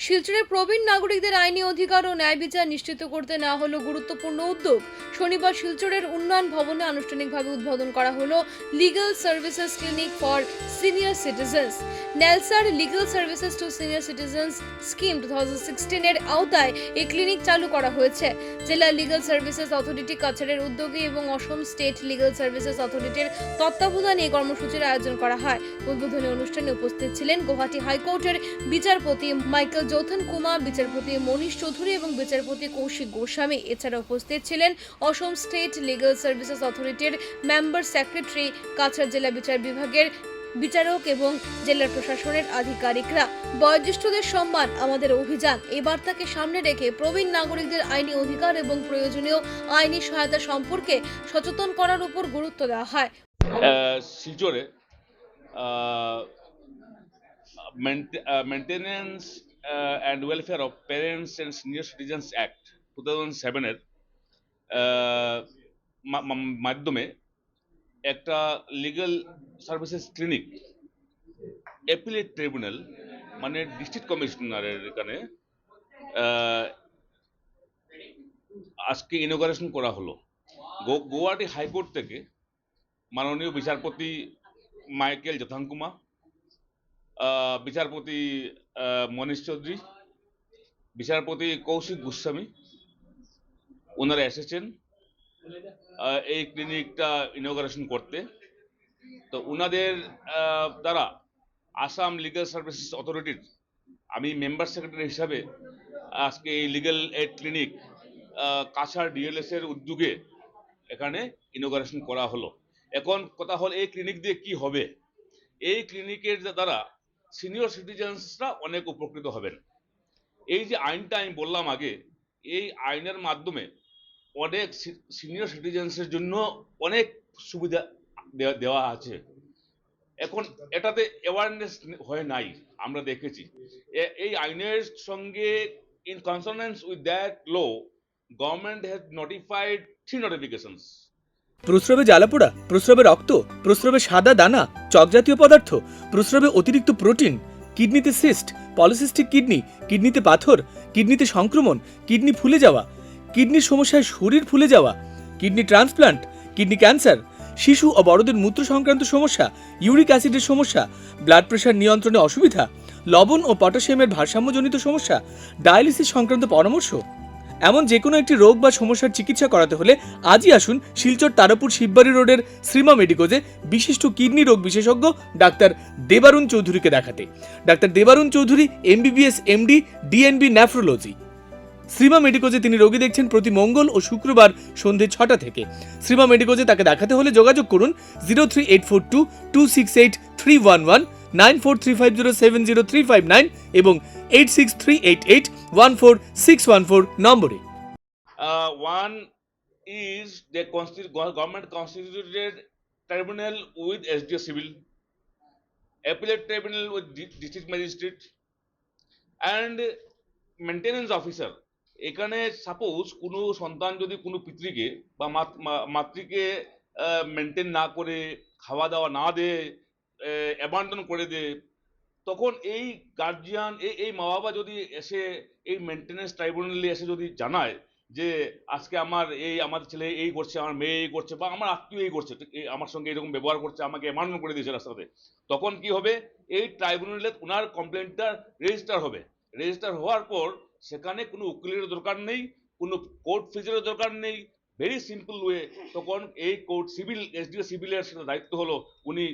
শিলচরের প্রবীণ নাগরিকদের আইনি অধিকার ও ন্যায় বিচার নিশ্চিত করতে নেওয়া হলো গুরুত্বপূর্ণ উদ্যোগ। শনিবার শিলচরের উন্নয়ন ভবনে আনুষ্ঠানিকভাবে উদ্বোধন করা হলো legal services clinic for senior citizens. নেলসার legal services to senior citizens scheme 2016 এর আওতায় এই ক্লিনিক চালু করা হয়েছে। জেলা লিগ্যাল সার্ভিসেস অথরিটি কাছাড়ের উদ্যোগে এবং অসম স্টেট লিগ্যাল সার্ভিসেস অথরিটির তত্ত্বাবধানে এই কর্মসূচির আয়োজন করা হয়। উদ্বোধনী অনুষ্ঠানে উপস্থিত ছিলেন গুয়াহাটি হাইকোর্টের বিচারপতি মাইকেল যৌথন কুমার, বিচারপতি মনীষ চৌধুরী এবং বিচারপতি কৌশিক গোস্বামী। এছাড়া উপস্থিত ছিলেন অসম স্টেট লিগ্যাল সার্ভিসেস অথরিটির মেম্বার সেক্রেটারি, কাছাড় জেলা বিচার বিভাগের বিচারক এবং জেলা প্রশাসনের আধিকারিকরা। বয়োজ্যেষ্ঠদের সম্মান আমাদের অভিযান এই বার্তাকে সামনে রেখে প্রবীণ নাগরিকদের আইনি অধিকার এবং প্রয়োজনীয় আইনি সহায়তা সম্পর্কে সচেতন করার উপর গুরুত্ব দেওয়া হয়। শিলচরে maintenance and welfare of parents and senior citizens act 2007 এর মাধ্যমে একটা legal services clinic appellate tribunal মানে ডিস্ট্রিক্ট কমিশনারের এখানে আজকে ইনোগ্রেশন করা হলো। গুয়াহাটি হাইকোর্ট থেকে মাননীয় বিচারপতি মাইকেল যথাঙ্কুমা, বিচারপতি মনীষ চৌধুরী, বিচারপতি কৌশিক গোস্বামী ওনারা এসেছেন এই ক্লিনিকটা ইনোগ্রেশন করতে। তো ওনাদের দ্বারা আসাম লিগ্যাল সার্ভিসেস অথরিটির আমি মেম্বার সেক্রেটারি হিসাবে আজকে এই legal aid clinic Cachar DLS এর উদ্যোগে এখানে ইনোগ্রেশন করা হলো। এখন কথা হল এই ক্লিনিক দিয়ে কি হবে। এই ক্লিনিকের দ্বারা সিনিয়র সিটিজেন্সরা অনেক উপকৃত হবেন। এই যে আইনটা আমি বললাম আগে, এই আইনের মাধ্যমে অনেক সিনিয়র সিটিজেন্সের জন্য অনেক সুবিধা দেওয়া আছে। এখন এটাতে অ্যাওয়ারনেস হয় নাই, আমরা দেখেছি। এই আইনের সঙ্গে in consonance with that law government has notified 3 notifications. প্রস্রাবে জ্বালাপোড়া, প্রস্রাবে রক্ত, প্রস্রাবে সাদা দানা, চকজাতীয় পদার্থ, প্রস্রাবে অতিরিক্ত প্রোটিন, কিডনিতে সিস্ট, পলিসিস্টিক কিডনি, কিডনিতে পাথর, কিডনিতে সংক্রমণ, কিডনি ফুলে যাওয়া, কিডনির সমস্যায় শরীর ফুলে যাওয়া, কিডনি ট্রান্সপ্লান্ট, কিডনি ক্যান্সার, শিশু ও বড়দের মূত্র সংক্রান্ত সমস্যা, ইউরিক অ্যাসিডের সমস্যা, ব্লাড প্রেশার নিয়ন্ত্রণে অসুবিধা, লবণ ও পটাশিয়ামের ভারসাম্যজনিত সমস্যা, ডায়ালিসিস সংক্রান্ত পরামর্শ, এমন যে কোনো একটি রোগ বা সমস্যার চিকিৎসা করাতে হলে আজই আসুন শিলচর তারাপুর শিববাড়ি রোডের শ্রীমা মেডিকোজে বিশিষ্ট কিডনি রোগ বিশেষজ্ঞ ডাক্তার দেবারুণ চৌধুরীকে দেখাতে। Doctor Debarun Chowdhury MBBS MD DNB nephrology. Shrima মেডিকোজে তিনি রোগী দেখছেন প্রতি মঙ্গল ও শুক্রবার সন্ধ্যে 6টা থেকে। শ্রীমা মেডিকোজে তাকে দেখাতে হলে যোগাযোগ করুন 03842 268 311, 9435070359 এবং 8638814614 নম্বরে। One is the government constituted tribunal with SDO civil, appellate tribunal with district magistrate and maintenance officer। এখানে সাপোজ কোনো সন্তান যদি কোনো পিতৃকে বা মাতৃকে মেনটেন না করে, খাওয়া দাওয়া না দেয়, অ্যাবান্ডন করে দেয়, তখন এই গার্জিয়ান এই মা বাবা যদি এসে এই মেনটেনেন্স ট্রাইব্যুনালে এসে যদি জানায় যে আজকে আমার ছেলে এই করছে, আমার মেয়ে এই করছে, বা আমার আত্মীয় এই করছে, আমার সঙ্গে এরকম ব্যবহার করছে, আমাকে অ্যাবান্ডন করে দিয়েছে রাস্তাতে, তখন কি হবে, এই ট্রাইব্যুনালে ওনার কমপ্লেনটা রেজিস্টার হবে। রেজিস্টার হওয়ার পর সেখানে কোনো উকিলের দরকার নেই, কোনো কোর্ট ফিজের দরকার নেই, ভেরি সিম্পল ওয়ে। তখন এই কোর্ট সিভিল SDO সিভিলের সেটা দায়িত্ব হলো উনি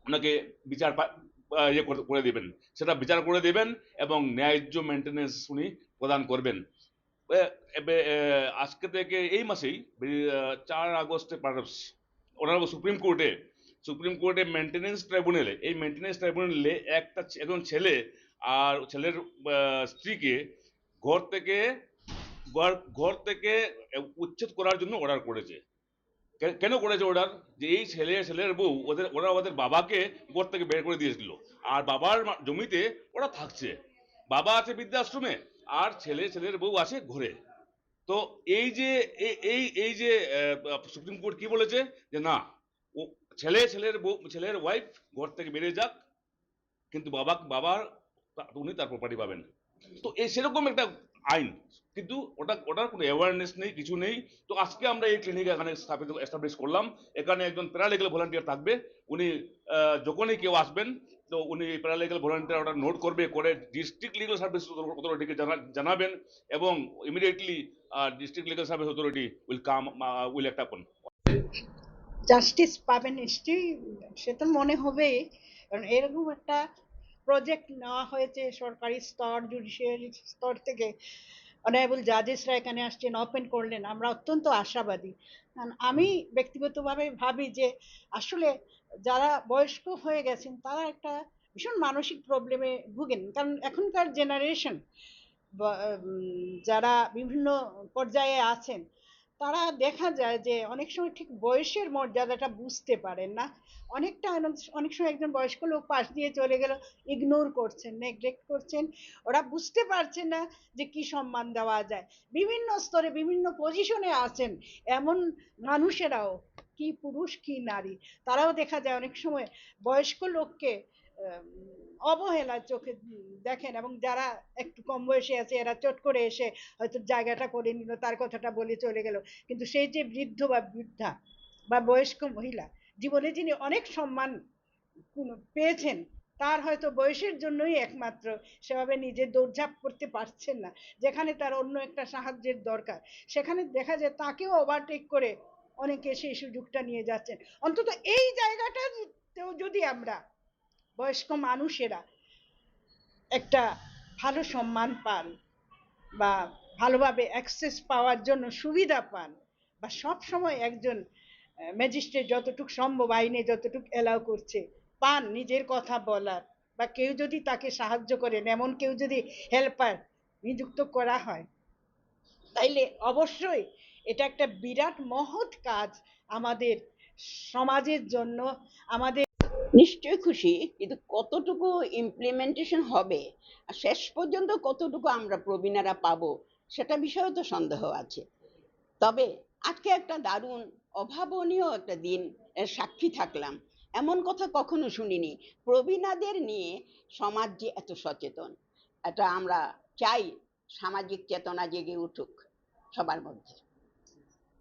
ওনাকে বিচার করে দেবেন, সেটা বিচার করে দেবেন এবং ন্যায্য মেনটেনেন্স উনি প্রদান করবেন। আজকে থেকে এই মাসেই 4 আগস্টে অনারেবল সুপ্রিম কোর্টে মেনটেনেন্স ট্রাইব্যুনালে, এই মেনটেনেন্স ট্রাইব্যুনালে একজন ছেলে আর ছেলের স্ত্রীকে ঘর থেকে উচ্ছেদ করার জন্য অর্ডার করেছে। কেন করেছে অর্ডার? যে এই ছেলের বউ ওদের বাবাকে ঘর থেকে বের করে দিয়েছিল, আর বাবার জমিতে ওরা থাকছে। বাবা আছে বৃদ্ধাশ্রমে আর ছেলের বউ আছে ঘরে। তো এই যে সুপ্রিম কোর্ট কি বলেছে যে না, ও ছেলের ওয়াইফ ঘর থেকে বেরিয়ে যাক, কিন্তু উনি তার প্রপার্টি পাবেন। তো সেরকম একটা আইন, কিন্তু ওটার কোনো অ্যাওয়ারনেস নেই, কিছু নেই। তো আজকে আমরা এই ক্লিনিক এখানে এস্টাবলিশ করলাম। এখানে একজন প্যারালিগাল ভলান্টিয়ার থাকবে। উনি যখনই কেউ আসবেন, তো উনি প্যারালিগাল ভলান্টিয়ার ওটা নোট করবে, করে ডিস্ট্রিক্ট লিগাল সার্ভিস অথরিটিকে জানাবেন, এবং immediately district legal service authority will act আপন। জাস্টিস পাবেন নিশ্চয়ই, সে তো মনে হবেই, কারণ এরকম একটা প্রজেক্ট নেওয়া হয়েছে সরকারি স্তর, জুডিশিয়ারি স্তর থেকে। অনারেবল জাজেসরা এখানে আসছেন, ওপেন করলেন, আমরা অত্যন্ত আশাবাদী। কারণ আমি ব্যক্তিগতভাবে ভাবি যে আসলে যারা বয়স্ক হয়ে গেছেন তারা একটা ভীষণ মানসিক প্রবলেমে ভুগেন, কারণ এখনকার জেনারেশন যারা বিভিন্ন পর্যায়ে আছেন তারা দেখা যায় যে অনেক সময় ঠিক বয়সের মর্যাদাটা বুঝতে পারেন না। অনেক সময় একজন বয়স্ক লোক পাশ দিয়ে চলে গেল, ইগনোর করছেন, নেগলেক্ট করছেন, ওরা বুঝতে পারছেন না যে কি সম্মান দেওয়া যায়। বিভিন্ন স্তরে বিভিন্ন পজিশনে আছেন এমন মানুষেরাও, কি পুরুষ কি নারী, তারাও দেখা যায় অনেক সময় বয়স্ক লোককে অবহেলার চোখে দেখেন, এবং যারা একটু কম বয়সে আছে এরা চট করে এসে হয়তো জায়গাটা করে নিল, তার কথাটা বলে চলে গেল। কিন্তু সেই যে বৃদ্ধ বা বৃদ্ধা বা বয়স্ক মহিলা জীবনে যিনি অনেক সম্মান পেয়েছেন, তার হয়তো বয়সের জন্যই একমাত্র সেভাবে নিজে দৌড়ঝাঁপ করতে পারছেন না। যেখানে তার অন্য একটা সাহায্যের দরকার, সেখানে দেখা যায় তাকেও ওভারটেক করে অনেকে সেই সুযোগটা নিয়ে যাচ্ছেন। অন্তত এই জায়গাটাতেও যদি আমরা বয়স্ক মানুষেরা একটা ভালো সম্মান পান বা ভালোভাবে অ্যাক্সেস পাওয়ার জন্য সুবিধা পান, বা সব সময় একজন ম্যাজিস্ট্রেট যতটুকু সম্ভব আইনে যতটুকু এলাও করছে পান নিজের কথা বলার, বা কেউ যদি তাকে সাহায্য করেন, এমন কেউ যদি হেল্পার নিযুক্ত করা হয়, তাইলে অবশ্যই এটা একটা বিরাট মহৎ কাজ আমাদের সমাজের জন্য। আমাদের নিশ্চয়ই খুশি, কিন্তু কতটুকু ইমপ্লিমেন্টেশন হবে আর শেষ পর্যন্ত কতটুকু আমরা প্রবীণারা পাবো সেটা বিষয়ে তো সন্দেহ আছে। তবে আজকে একটা দারুণ অভাবনীয় একটা দিন এর সাক্ষী থাকলাম। এমন কথা কখনো শুনিনি, প্রবীণাদের নিয়ে সমাজ যে এত সচেতন। এটা আমরা চাই সামাজিক চেতনা জেগে উঠুক সবার মধ্যে।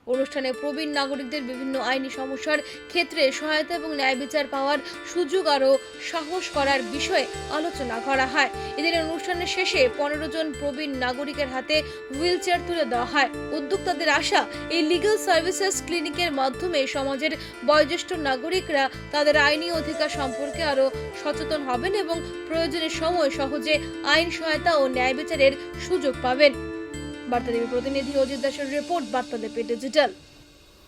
অনুষ্ঠানে প্রবীণ নাগরিকদের বিভিন্ন আইনি সমস্যার ক্ষেত্রে সহায়তা এবং ন্যায় বিচার পাওয়ার সুযোগ আরও সাহস করার বিষয়ে আলোচনা করা হয়। এদিন অনুষ্ঠানের শেষে 15 জন প্রবীণ নাগরিকের হাতে হুইল চেয়ার তুলে দেওয়া হয়। উদ্যোক্তাদের আশা, এই লিগ্যাল সার্ভিসেস ক্লিনিকের মাধ্যমে সমাজের বয়োজ্যেষ্ঠ নাগরিকরা তাদের আইনি অধিকার সম্পর্কে আরও সচেতন হবেন এবং প্রয়োজনের সময় সহজে আইন সহায়তা ও ন্যায় বিচারের সুযোগ পাবেন। বার্তাদেবী প্রতিনিধি অজিত দাসের রিপোর্ট, বার্তাদেবী ডিজিটাল।